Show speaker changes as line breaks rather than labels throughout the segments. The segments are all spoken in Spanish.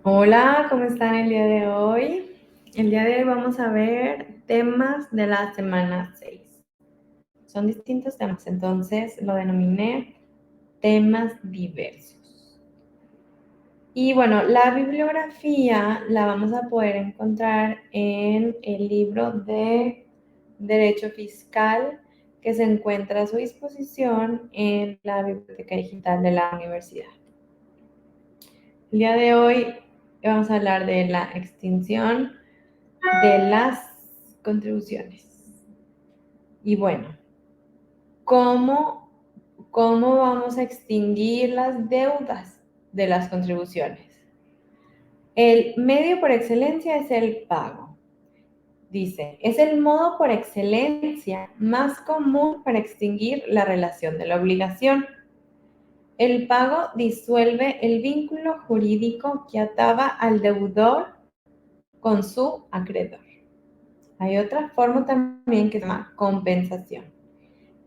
Hola, ¿cómo están el día de hoy? El día de hoy vamos a ver temas de la semana 6. Son distintos temas, entonces lo denominé temas diversos. Y bueno, la bibliografía la vamos a poder encontrar en el libro de Derecho Fiscal que se encuentra a su disposición en la biblioteca digital de la universidad. El día de hoy vamos a hablar de la extinción de las contribuciones. Y bueno, ¿cómo, ¿cómo vamos a extinguir las deudas de las contribuciones? El medio por excelencia es el pago. Dice, es el modo por excelencia más común para extinguir la relación de la obligación. El pago disuelve el vínculo jurídico que ataba al deudor con su acreedor. Hay otra forma también que se llama compensación.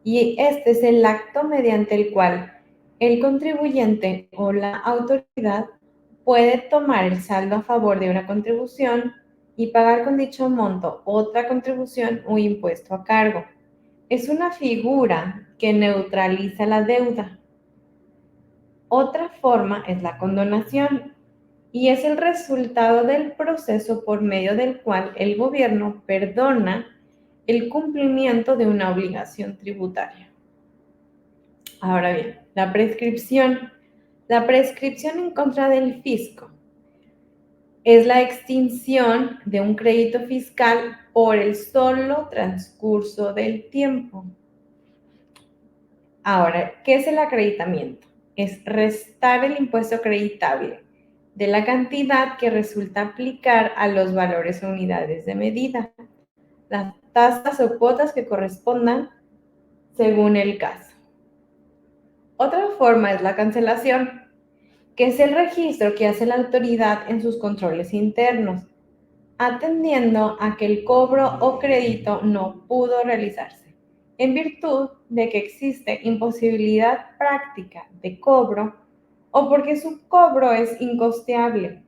Y este es el acto mediante el cual el contribuyente o la autoridad puede tomar el saldo a favor de una contribución y pagar con dicho monto otra contribución o impuesto a cargo. Es una figura que neutraliza la deuda. Otra forma es la condonación y es el resultado del proceso por medio del cual el gobierno perdona el cumplimiento de una obligación tributaria. Ahora bien, la prescripción. La prescripción en contra del fisco es la extinción de un crédito fiscal por el solo transcurso del tiempo. Ahora, ¿qué es el acreditamiento? Es restar el impuesto acreditable de la cantidad que resulta aplicar a los valores o unidades de medida, las tasas o cuotas que correspondan según el caso. Otra forma es la cancelación, que es el registro que hace la autoridad en sus controles internos, atendiendo a que el cobro o crédito no pudo realizarse, en virtud de que existe imposibilidad práctica de cobro o porque su cobro es incosteable,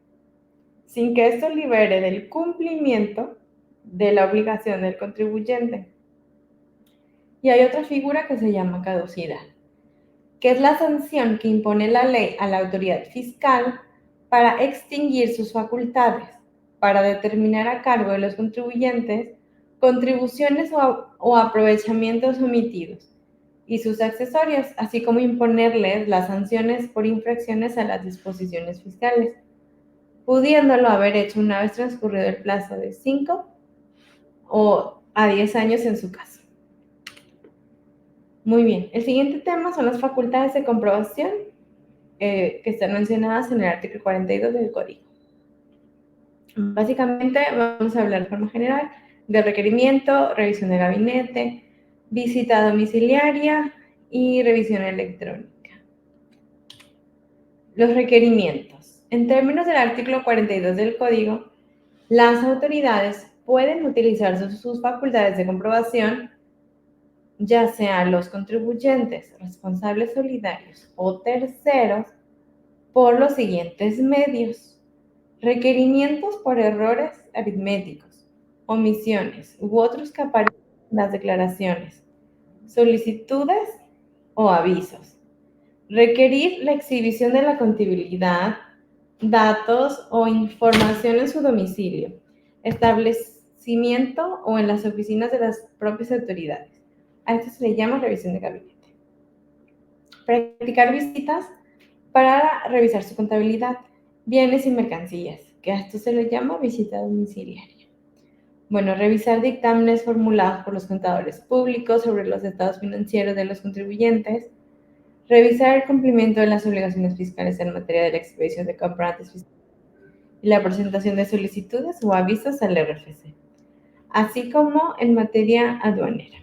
sin que esto libere del cumplimiento de la obligación del contribuyente. Y hay otra figura que se llama caducidad, que es la sanción que impone la ley a la autoridad fiscal para extinguir sus facultades, para determinar a cargo de los contribuyentes contribuciones o aprovechamientos omitidos y sus accesorios, así como imponerles las sanciones por infracciones a las disposiciones fiscales, pudiéndolo haber hecho una vez transcurrido el plazo de 5 o a 10 años en su caso. Muy bien, el siguiente tema son las facultades de comprobación que están mencionadas en el artículo 42 del Código. Básicamente vamos a hablar de forma general de requerimiento, revisión de gabinete, visita domiciliaria y revisión electrónica. Los requerimientos. En términos del artículo 42 del Código, las autoridades pueden utilizar sus facultades de comprobación, ya sean los contribuyentes, responsables solidarios o terceros, por los siguientes medios: requerimientos por errores aritméticos, omisiones u otros que aparecen en las declaraciones, solicitudes o avisos, requerir la exhibición de la contabilidad, datos o información en su domicilio, establecimiento o en las oficinas de las propias autoridades. A esto se le llama revisión de gabinete. Practicar visitas para revisar su contabilidad, bienes y mercancías, que a esto se le llama visita domiciliaria. Bueno, revisar dictámenes formulados por los contadores públicos sobre los estados financieros de los contribuyentes, revisar el cumplimiento de las obligaciones fiscales en materia de la expedición de comprobantes fiscales y la presentación de solicitudes o avisos al RFC, así como en materia aduanera,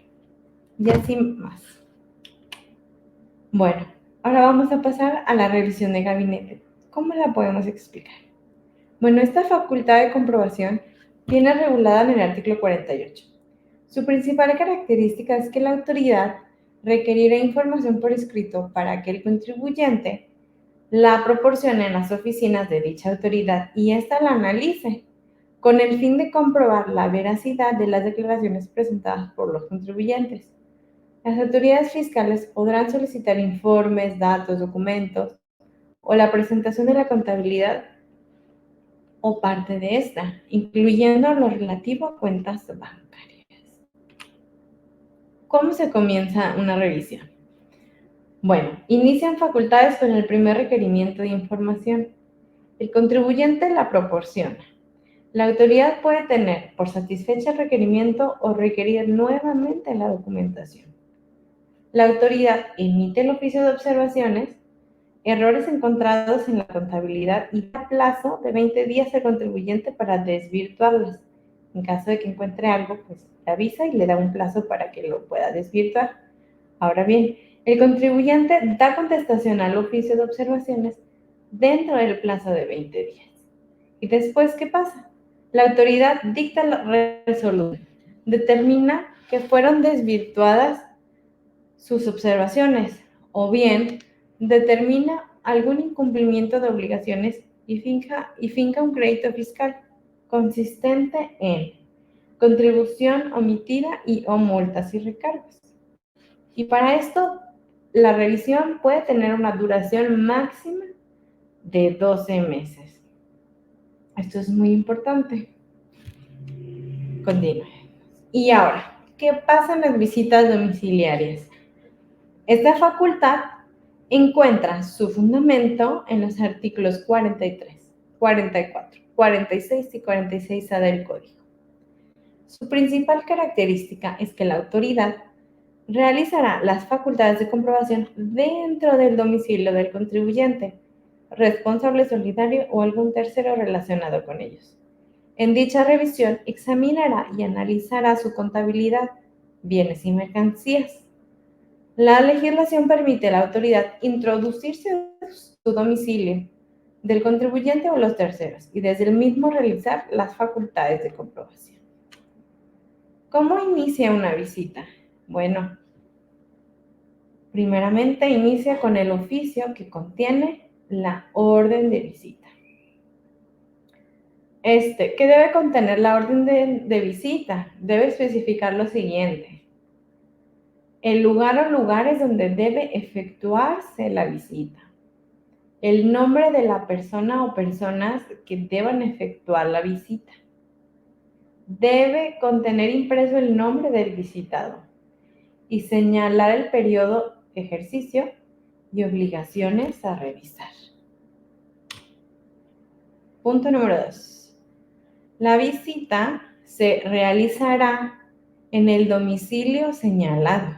y así más. Bueno, ahora vamos a pasar a la revisión de gabinete. ¿Cómo la podemos explicar? Bueno, esta facultad de comprobación viene regulada en el artículo 48. Su principal característica es que la autoridad requerirá información por escrito para que el contribuyente la proporcione en las oficinas de dicha autoridad y ésta la analice, con el fin de comprobar la veracidad de las declaraciones presentadas por los contribuyentes. Las autoridades fiscales podrán solicitar informes, datos, documentos o la presentación de la contabilidad o parte de esta, incluyendo lo relativo a cuentas bancarias. ¿Cómo se comienza una revisión? Bueno, inician facultades con el primer requerimiento de información. El contribuyente la proporciona. La autoridad puede tener por satisfecho el requerimiento o requerir nuevamente la documentación. La autoridad emite el oficio de observaciones, errores encontrados en la contabilidad y da plazo de 20 días al contribuyente para desvirtuarlas. En caso de que encuentre algo, pues le avisa y le da un plazo para que lo pueda desvirtuar. Ahora bien, el contribuyente da contestación al oficio de observaciones dentro del plazo de 20 días. ¿Y después qué pasa? La autoridad dicta la resolución, determina que fueron desvirtuadas sus observaciones o bien determina algún incumplimiento de obligaciones y finca un crédito fiscal consistente en contribución omitida y o multas y recargos. Y para esto, la revisión puede tener una duración máxima de 12 meses. Esto es muy importante. Continúe. Y ahora, ¿qué pasa en las visitas domiciliarias? Esta facultad encuentra su fundamento en los artículos 43, 44, 46 y 46A del Código. Su principal característica es que la autoridad realizará las facultades de comprobación dentro del domicilio del contribuyente, responsable solidario o algún tercero relacionado con ellos. En dicha revisión examinará y analizará su contabilidad, bienes y mercancías. La legislación permite a la autoridad introducirse a su domicilio del contribuyente o los terceros y desde el mismo realizar las facultades de comprobación. ¿Cómo inicia una visita? Bueno, primeramente inicia con el oficio que contiene la orden de visita. ¿Qué debe contener la orden de visita? Debe especificar lo siguiente: el lugar o lugares donde debe efectuarse la visita, el nombre de la persona o personas que deban efectuar la visita. Debe contener impreso el nombre del visitado y señalar el periodo, ejercicio y obligaciones a revisar. Punto número 2. La visita se realizará en el domicilio señalado,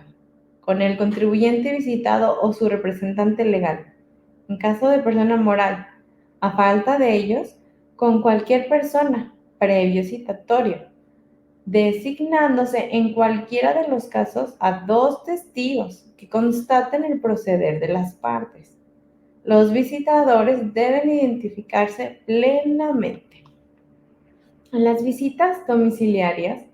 con el contribuyente visitado o su representante legal. En caso de persona moral, a falta de ellos, con cualquier persona, previo citatorio, designándose en cualquiera de los casos a 2 testigos que constaten el proceder de las partes. Los visitadores deben identificarse plenamente. En las visitas domiciliarias,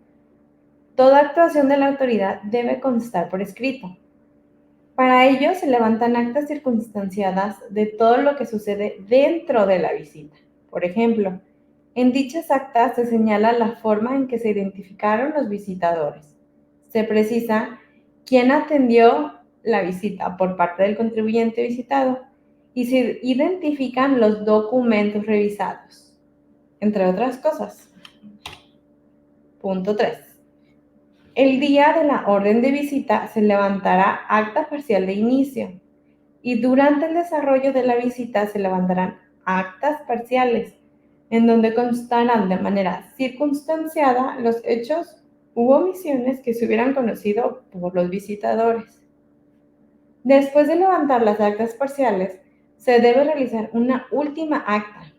toda actuación de la autoridad debe constar por escrito. Para ello se levantan actas circunstanciadas de todo lo que sucede dentro de la visita. Por ejemplo, en dichas actas se señala la forma en que se identificaron los visitadores. Se precisa quién atendió la visita por parte del contribuyente visitado y se identifican los documentos revisados, entre otras cosas. Punto 3. El día de la orden de visita se levantará acta parcial de inicio y durante el desarrollo de la visita se levantarán actas parciales en donde constarán de manera circunstanciada los hechos u omisiones que se hubieran conocido por los visitadores. Después de levantar las actas parciales, se debe realizar una última acta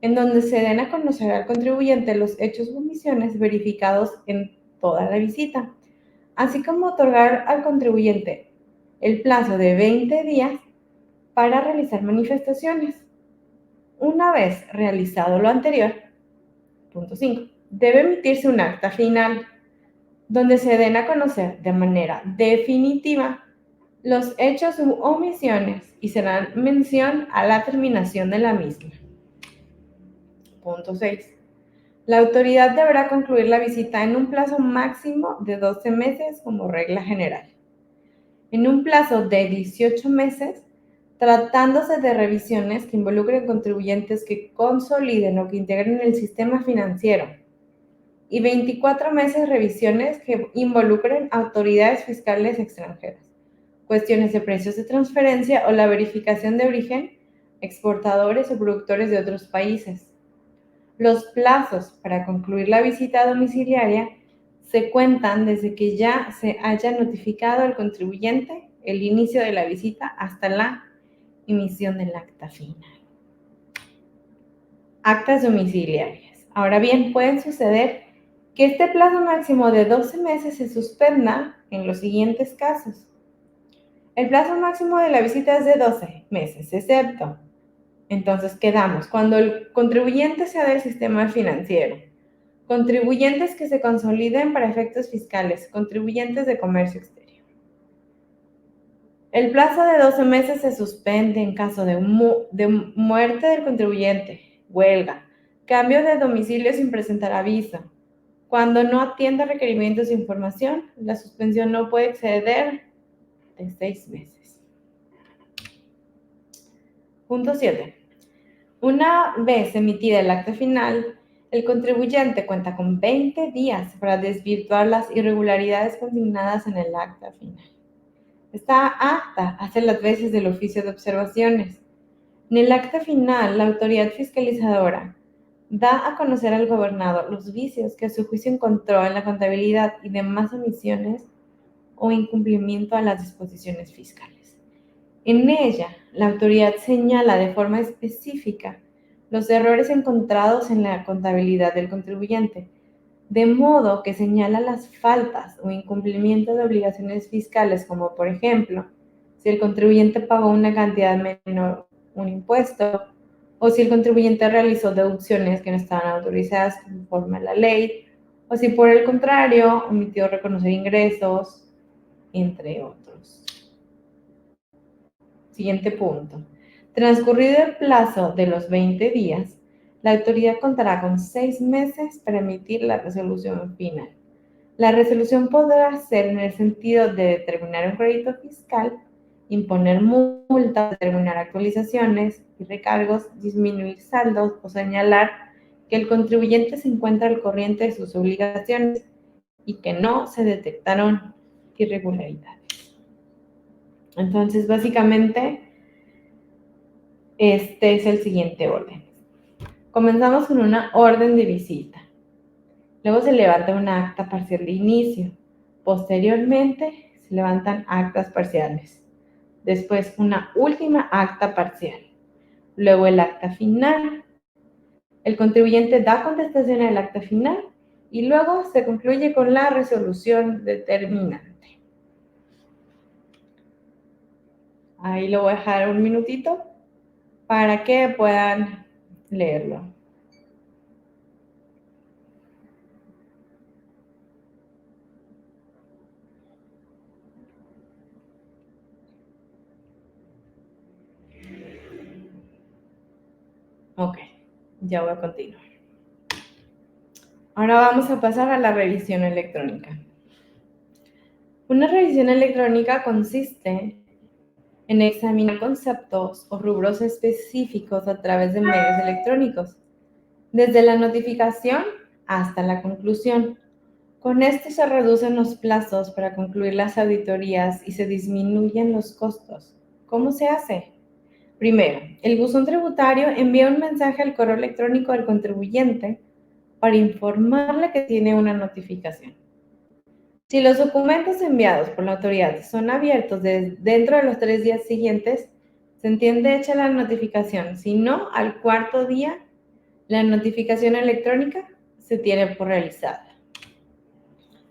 en donde se den a conocer al contribuyente los hechos u omisiones verificados en toda la visita, así como otorgar al contribuyente el plazo de 20 días para realizar manifestaciones. Una vez realizado lo anterior, punto 5, debe emitirse un acta final donde se den a conocer de manera definitiva los hechos u omisiones y serán mención a la terminación de la misma. Punto 6. La autoridad deberá concluir la visita en un plazo máximo de 12 meses como regla general. En un plazo de 18 meses, tratándose de revisiones que involucren contribuyentes que consoliden o que integren el sistema financiero, y 24 meses revisiones que involucren autoridades fiscales extranjeras, cuestiones de precios de transferencia o la verificación de origen, exportadores o productores de otros países. Los plazos para concluir la visita domiciliaria se cuentan desde que ya se haya notificado al contribuyente el inicio de la visita hasta la emisión del acta final. Actas domiciliarias. Ahora bien, pueden suceder que este plazo máximo de 12 meses se suspenda en los siguientes casos. El plazo máximo de la visita es de 12 meses, excepto, entonces quedamos, cuando el contribuyente sea del sistema financiero, contribuyentes que se consoliden para efectos fiscales, contribuyentes de comercio exterior. El plazo de 12 meses se suspende en caso de muerte del contribuyente, huelga, cambio de domicilio sin presentar aviso. Cuando no atienda requerimientos de información, la suspensión no puede exceder de 6 meses. Punto 7. Una vez emitida el acta final, el contribuyente cuenta con 20 días para desvirtuar las irregularidades consignadas en el acta final. Esta acta hace las veces del oficio de observaciones. En el acta final, la autoridad fiscalizadora da a conocer al gobernador los vicios que a su juicio encontró en la contabilidad y demás omisiones o incumplimiento a las disposiciones fiscales. En ella, la autoridad señala de forma específica los errores encontrados en la contabilidad del contribuyente, de modo que señala las faltas o incumplimiento de obligaciones fiscales, como por ejemplo, si el contribuyente pagó una cantidad menor un impuesto, o si el contribuyente realizó deducciones que no estaban autorizadas conforme a la ley, o si por el contrario omitió reconocer ingresos, entre otros. Siguiente punto. Transcurrido el plazo de los 20 días, la autoridad contará con 6 meses para emitir la resolución final. La resolución podrá ser en el sentido de determinar un crédito fiscal, imponer multas, determinar actualizaciones y recargos, disminuir saldos o señalar que el contribuyente se encuentra al corriente de sus obligaciones y que no se detectaron irregularidades. Entonces, básicamente, este es el siguiente orden. Comenzamos con una orden de visita. Luego se levanta una acta parcial de inicio. Posteriormente, se levantan actas parciales. Después, una última acta parcial. Luego, el acta final. El contribuyente da contestación al acta final y luego se concluye con la resolución determinante. Ahí lo voy a dejar un minutito para que puedan leerlo. Ok, ya voy a continuar. Ahora vamos a pasar a la revisión electrónica. Una revisión electrónica consiste en examinar conceptos o rubros específicos a través de medios electrónicos, desde la notificación hasta la conclusión. Con esto se reducen los plazos para concluir las auditorías y se disminuyen los costos. ¿Cómo se hace? Primero, el buzón tributario envía un mensaje al correo electrónico del contribuyente para informarle que tiene una notificación. Si los documentos enviados por la autoridad son abiertos dentro de los 3 días siguientes, se entiende hecha la notificación. Si no, al cuarto día, la notificación electrónica se tiene por realizada.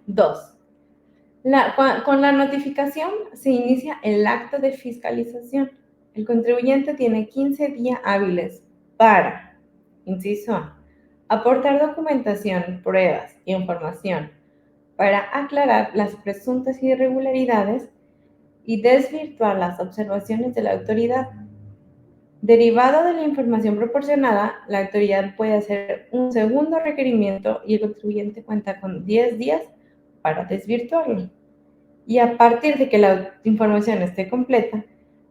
2. Con la notificación se inicia el acto de fiscalización. El contribuyente tiene 15 días hábiles para, inciso A, aportar documentación, pruebas e información para aclarar las presuntas irregularidades y desvirtuar las observaciones de la autoridad. Derivado de la información proporcionada, la autoridad puede hacer un segundo requerimiento y el contribuyente cuenta con 10 días para desvirtuarlo. Y a partir de que la información esté completa,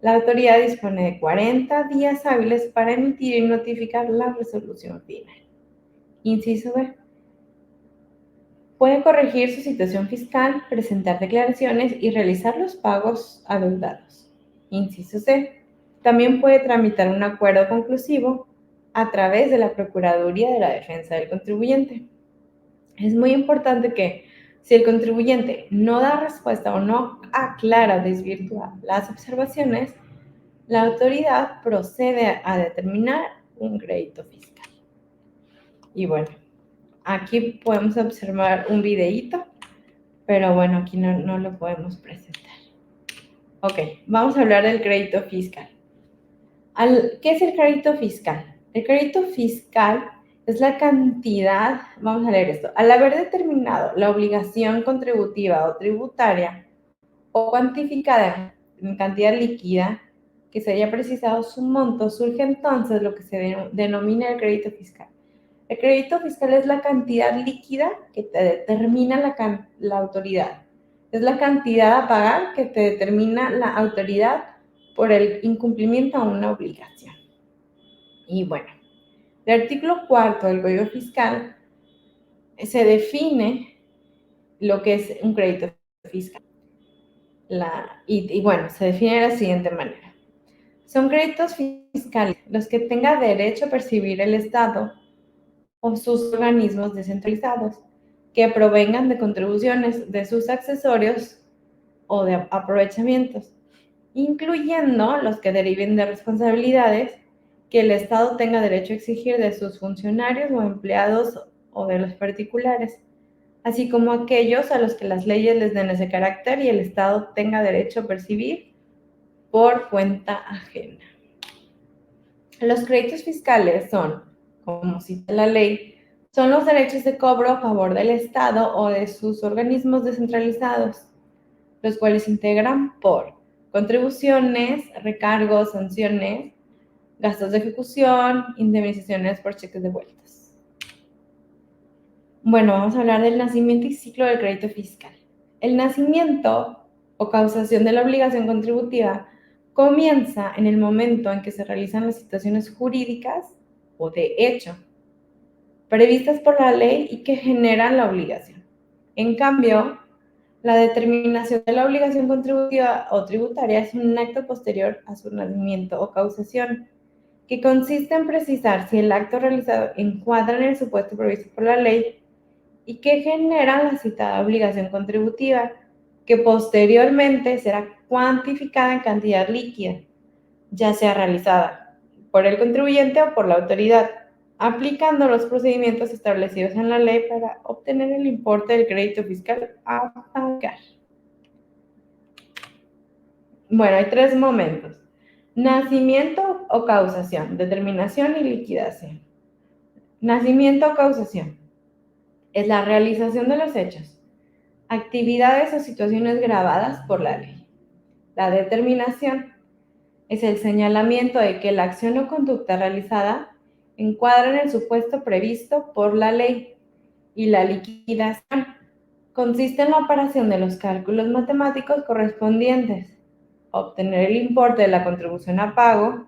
la autoridad dispone de 40 días hábiles para emitir y notificar la resolución final. Inciso B. Puede corregir su situación fiscal, presentar declaraciones y realizar los pagos adeudados. Inciso C. También puede tramitar un acuerdo conclusivo a través de la Procuraduría de la Defensa del Contribuyente. Es muy importante que si el contribuyente no da respuesta o no aclara o desvirtúa las observaciones, la autoridad procede a determinar un crédito fiscal. Y bueno, aquí podemos observar un videíto, pero bueno, aquí no lo podemos presentar. Ok, vamos a hablar del crédito fiscal. ¿Qué es el crédito fiscal? El crédito fiscal es la cantidad, vamos a leer esto, al haber determinado la obligación contributiva o tributaria o cuantificada en cantidad líquida, que se haya precisado su monto, surge entonces lo que se denomina el crédito fiscal. El crédito fiscal es la cantidad líquida que te determina la autoridad. Es la cantidad a pagar que te determina la autoridad por el incumplimiento a una obligación. Y bueno, el artículo 4 del Código Fiscal se define lo que es un crédito fiscal. Y bueno, se define de la siguiente manera. Son créditos fiscales los que tenga derecho a percibir el Estado o sus organismos descentralizados que provengan de contribuciones de sus accesorios o de aprovechamientos, incluyendo los que deriven de responsabilidades que el Estado tenga derecho a exigir de sus funcionarios o empleados o de los particulares, así como aquellos a los que las leyes les den ese carácter y el Estado tenga derecho a percibir por cuenta ajena. Los créditos fiscales son, como cita la ley, son los derechos de cobro a favor del Estado o de sus organismos descentralizados, los cuales se integran por contribuciones, recargos, sanciones, gastos de ejecución, indemnizaciones por cheques devueltos. Bueno, vamos a hablar del nacimiento y ciclo del crédito fiscal. El nacimiento o causación de la obligación contributiva comienza en el momento en que se realizan las situaciones jurídicas o de hecho previstas por la ley y que generan la obligación. En cambio, la determinación de la obligación contributiva o tributaria es un acto posterior a su nacimiento o causación, que consiste en precisar si el acto realizado encuadra en el supuesto previsto por la ley y que genera la citada obligación contributiva, que posteriormente será cuantificada en cantidad líquida, ya sea realizada por el contribuyente o por la autoridad, aplicando los procedimientos establecidos en la ley para obtener el importe del crédito fiscal a pagar. Bueno, hay 3 momentos: nacimiento o causación, determinación y liquidación. Nacimiento o causación es la realización de los hechos, actividades o situaciones grabadas por la ley. La determinación es el señalamiento de que la acción o conducta realizada encuadra en el supuesto previsto por la ley. Y la liquidación consiste en la operación de los cálculos matemáticos correspondientes, obtener el importe de la contribución a pago,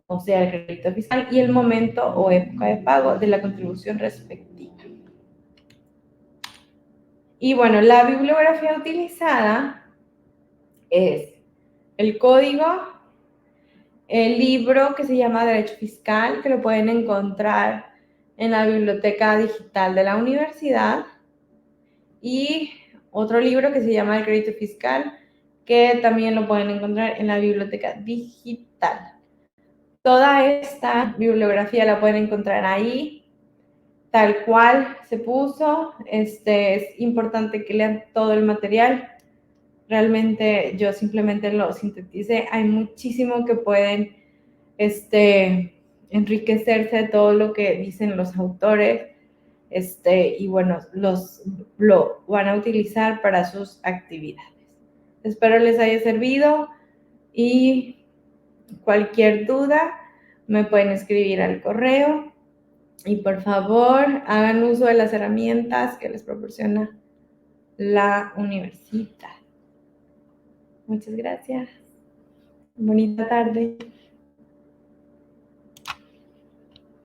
o sea, el crédito fiscal, y el momento o época de pago de la contribución respectiva. Y bueno, la bibliografía utilizada es el código, el libro que se llama Derecho Fiscal, que lo pueden encontrar en la biblioteca digital de la universidad, y otro libro que se llama El Crédito Fiscal, que también lo pueden encontrar en la biblioteca digital. Toda esta bibliografía la pueden encontrar ahí, tal cual se puso. Es importante que lean todo el material. Realmente yo simplemente lo sinteticé. Hay muchísimo que pueden enriquecerse de todo lo que dicen los autores. Y bueno, lo van a utilizar para sus actividades. Espero les haya servido y cualquier duda me pueden escribir al correo y por favor hagan uso de las herramientas que les proporciona la universidad. Muchas gracias. Bonita tarde.